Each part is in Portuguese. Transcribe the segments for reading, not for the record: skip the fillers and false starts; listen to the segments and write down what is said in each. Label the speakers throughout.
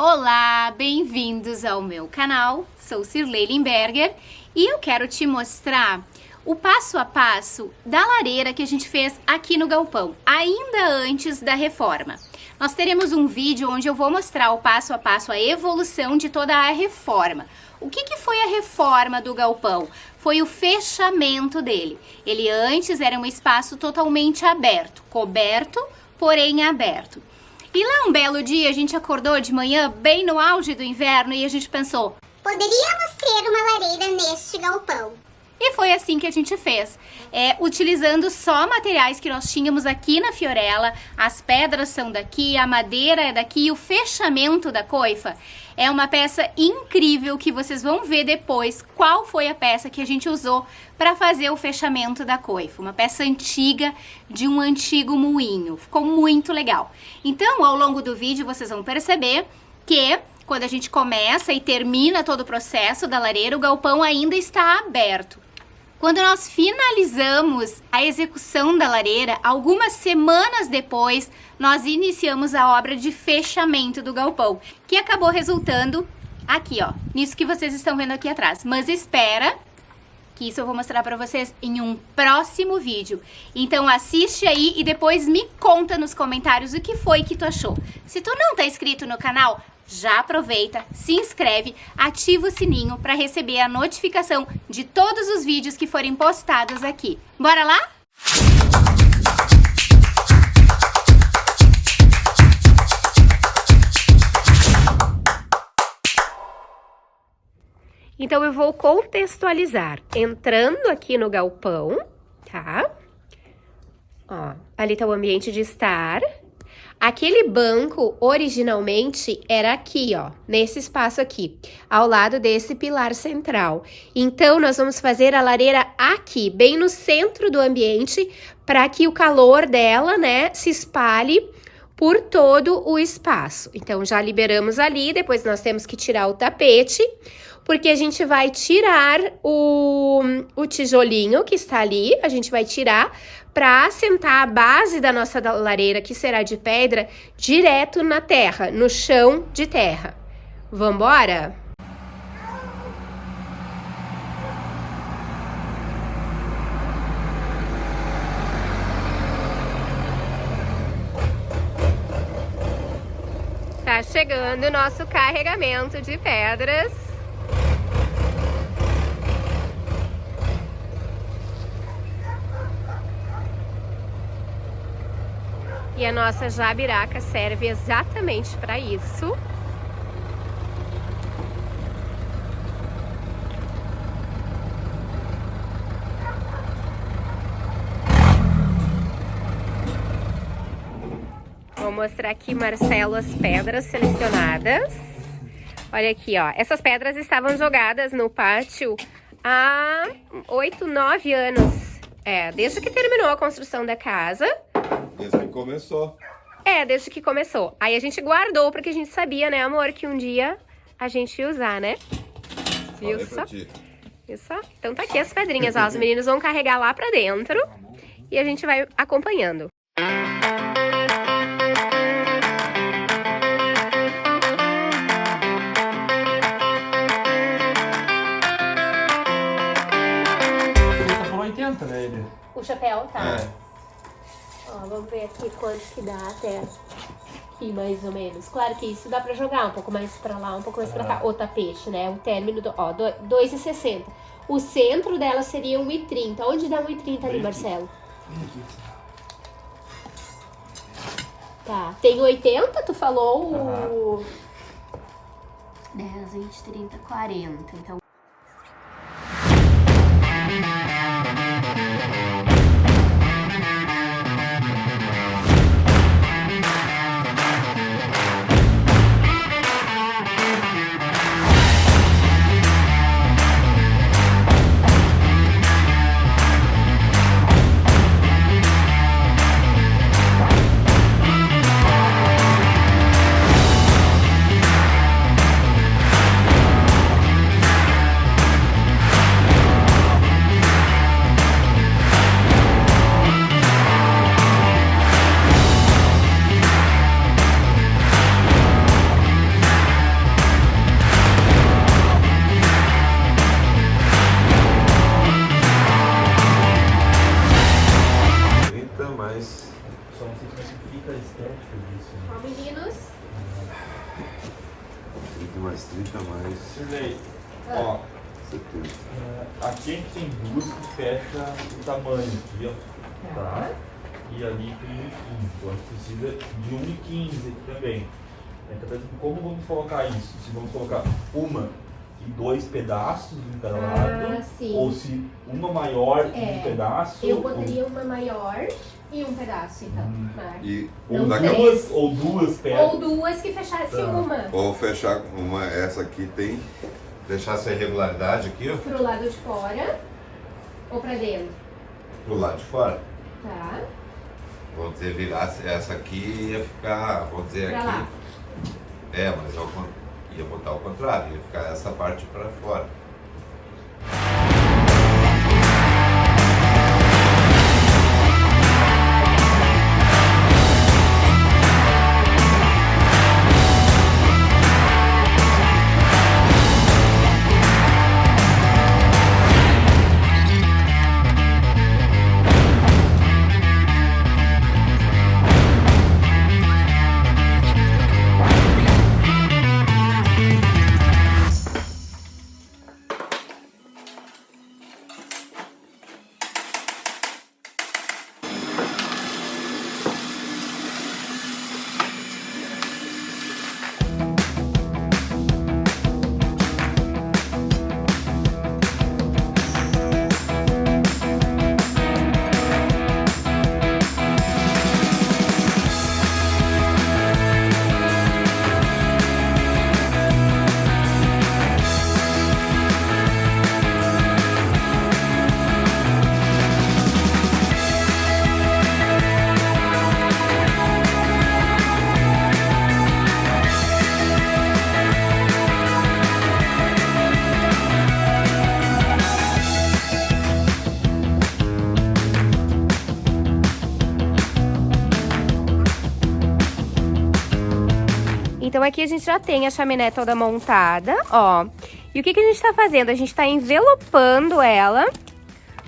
Speaker 1: Olá, bem-vindos ao meu canal, sou Cirlei Limberger e eu quero te mostrar o passo a passo da lareira que a gente fez aqui no galpão, ainda antes da reforma. Nós teremos um vídeo onde eu vou mostrar o passo a passo, a evolução de toda a reforma. O que foi a reforma do galpão? Foi o fechamento dele. Ele antes era um espaço totalmente aberto, coberto, porém aberto. E lá um belo dia a gente acordou de manhã, bem no auge do inverno, e a gente pensou:
Speaker 2: poderíamos ter uma lareira neste galpão.
Speaker 1: E foi assim que a gente fez, utilizando só materiais que nós tínhamos aqui na Fiorella. As pedras são daqui, a madeira é daqui, e o fechamento da coifa é uma peça incrível que vocês vão ver depois qual foi a peça que a gente usou para fazer o fechamento da coifa. Uma peça antiga de um antigo moinho, ficou muito legal. Então, ao longo do vídeo vocês vão perceber que quando a gente começa e termina todo o processo da lareira, o galpão ainda está aberto. Quando nós finalizamos a execução da lareira, algumas semanas depois, nós iniciamos a obra de fechamento do galpão, que acabou resultando aqui, ó, nisso que vocês estão vendo aqui atrás. Mas espera, que isso eu vou mostrar pra vocês em um próximo vídeo. Então assiste aí e depois me conta nos comentários o que foi que tu achou. Se tu não tá inscrito no canal, já aproveita, se inscreve, ativa o sininho para receber a notificação de todos os vídeos que forem postados aqui. Bora lá? Então eu vou contextualizar, entrando aqui no galpão, tá? Ó, ali tá o ambiente de estar. Aquele banco, originalmente, era aqui, ó, nesse espaço aqui, ao lado desse pilar central. Então, nós vamos fazer a lareira aqui, bem no centro do ambiente, para que o calor dela, né, se espalhe por todo o espaço. Então, já liberamos ali, depois nós temos que tirar o tapete, porque a gente vai tirar o tijolinho que está ali, a gente vai tirar para assentar a base da nossa lareira, que será de pedra, direto na terra, no chão de terra. Vambora? Tá chegando o nosso carregamento de pedras. E a nossa jabiraca serve exatamente para isso. Vou mostrar aqui, Marcelo, as pedras selecionadas. Olha aqui, ó. Essas pedras estavam jogadas no pátio há 8, 9 anos. Desde que terminou a construção da casa.
Speaker 3: Desde que começou.
Speaker 1: Desde que começou. Aí a gente guardou porque a gente sabia, né, amor, que um dia a gente ia usar, né? Viu só? Viu só? Então tá aqui as pedrinhas, ó. Os meninos vão carregar lá pra dentro e a gente vai acompanhando.
Speaker 3: Tá falando 80, né, ele?
Speaker 1: O chapéu, tá? Ó,
Speaker 3: É.
Speaker 1: vamos ver aqui quanto que dá até aqui, mais ou menos. Claro que isso dá pra jogar um pouco mais pra lá, um pouco mais pra cá. O tapete, né? O término, ó, 2,60. O centro dela seria 1,30. Onde dá 1,30 ali, Marcelo? Tá. Tem 80, tu falou? O 10, 20, 30, 40. Então...
Speaker 4: mais 30 mais
Speaker 3: Cirlei, ó,
Speaker 4: 70.
Speaker 3: aqui a gente tem duas que fecha o tamanho aqui, ó. Tá? E ali tem 1,15. Então a gente precisa de 1,15 aqui também. A gente tá pensando como vamos colocar isso. Se vamos colocar uma e dois pedaços em cada lado.
Speaker 1: sim.
Speaker 3: Ou se uma maior e um pedaço.
Speaker 1: Eu botaria uma maior e um pedaço, então. Né?
Speaker 4: E
Speaker 1: Não
Speaker 4: uma
Speaker 1: sei.
Speaker 3: Duas ou duas pedras.
Speaker 1: Ou duas que fechasse
Speaker 3: Tá.
Speaker 1: uma.
Speaker 4: ou fechar uma, essa aqui tem, deixar essa irregularidade aqui, ó,
Speaker 1: Pro lado de fora ou pra dentro.
Speaker 4: pro lado de fora.
Speaker 1: Tá?
Speaker 4: Vamos dizer, virar essa aqui ia ficar, vamos dizer
Speaker 1: Pra
Speaker 4: aqui.
Speaker 1: lá.
Speaker 4: Mas ia botar ao contrário, ia ficar essa parte pra fora.
Speaker 1: Então aqui a gente já tem a chaminé toda montada, ó. E o que a gente tá fazendo? A gente tá envelopando ela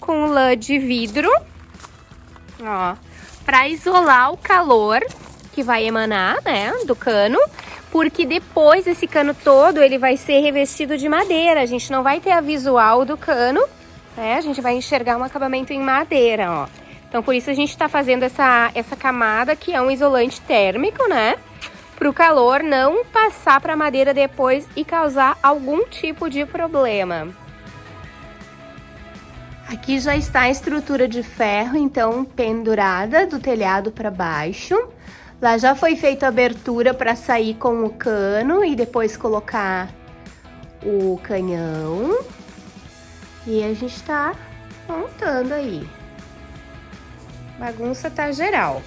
Speaker 1: com lã de vidro, ó, pra isolar o calor que vai emanar, né, do cano. Porque depois esse cano todo, ele vai ser revestido de madeira. A gente não vai ter a visual do cano, né? A gente vai enxergar um acabamento em madeira, ó. Então por isso a gente tá fazendo essa camada que é um isolante térmico, né? Para o calor não passar para a madeira depois e causar algum tipo de problema. Aqui já está a estrutura de ferro, então, pendurada do telhado para baixo. Lá já foi feita a abertura para sair com o cano e depois colocar o canhão. E a gente está montando aí. Bagunça tá geral.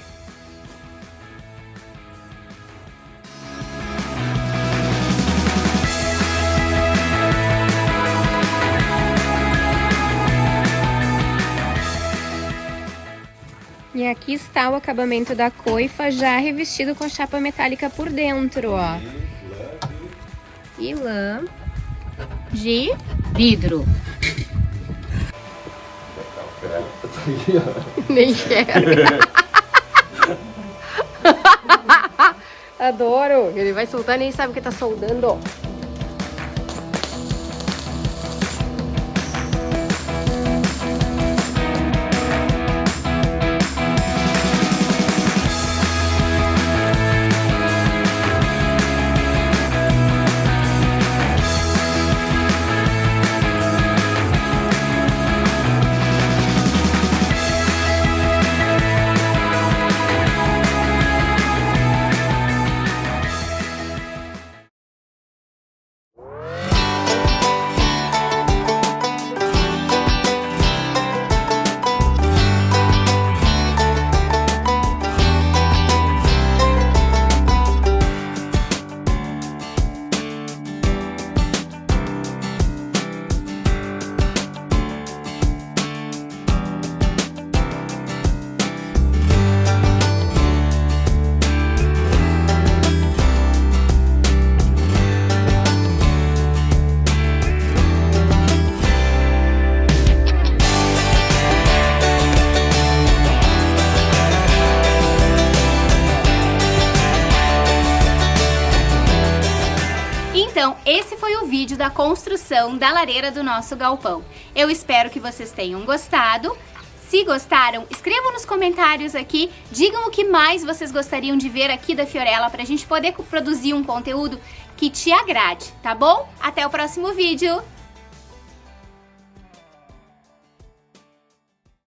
Speaker 1: E aqui está o acabamento da coifa já revestido com chapa metálica por dentro, ó. E lã de vidro. Nem enxerga. Adoro. Ele vai soltando e nem sabe o que tá soldando. vídeo da construção da lareira do nosso galpão. Eu espero que vocês tenham gostado. Se gostaram, escrevam nos comentários aqui, digam o que mais vocês gostariam de ver aqui da Fiorella pra gente poder produzir um conteúdo que te agrade, tá bom? Até o próximo vídeo!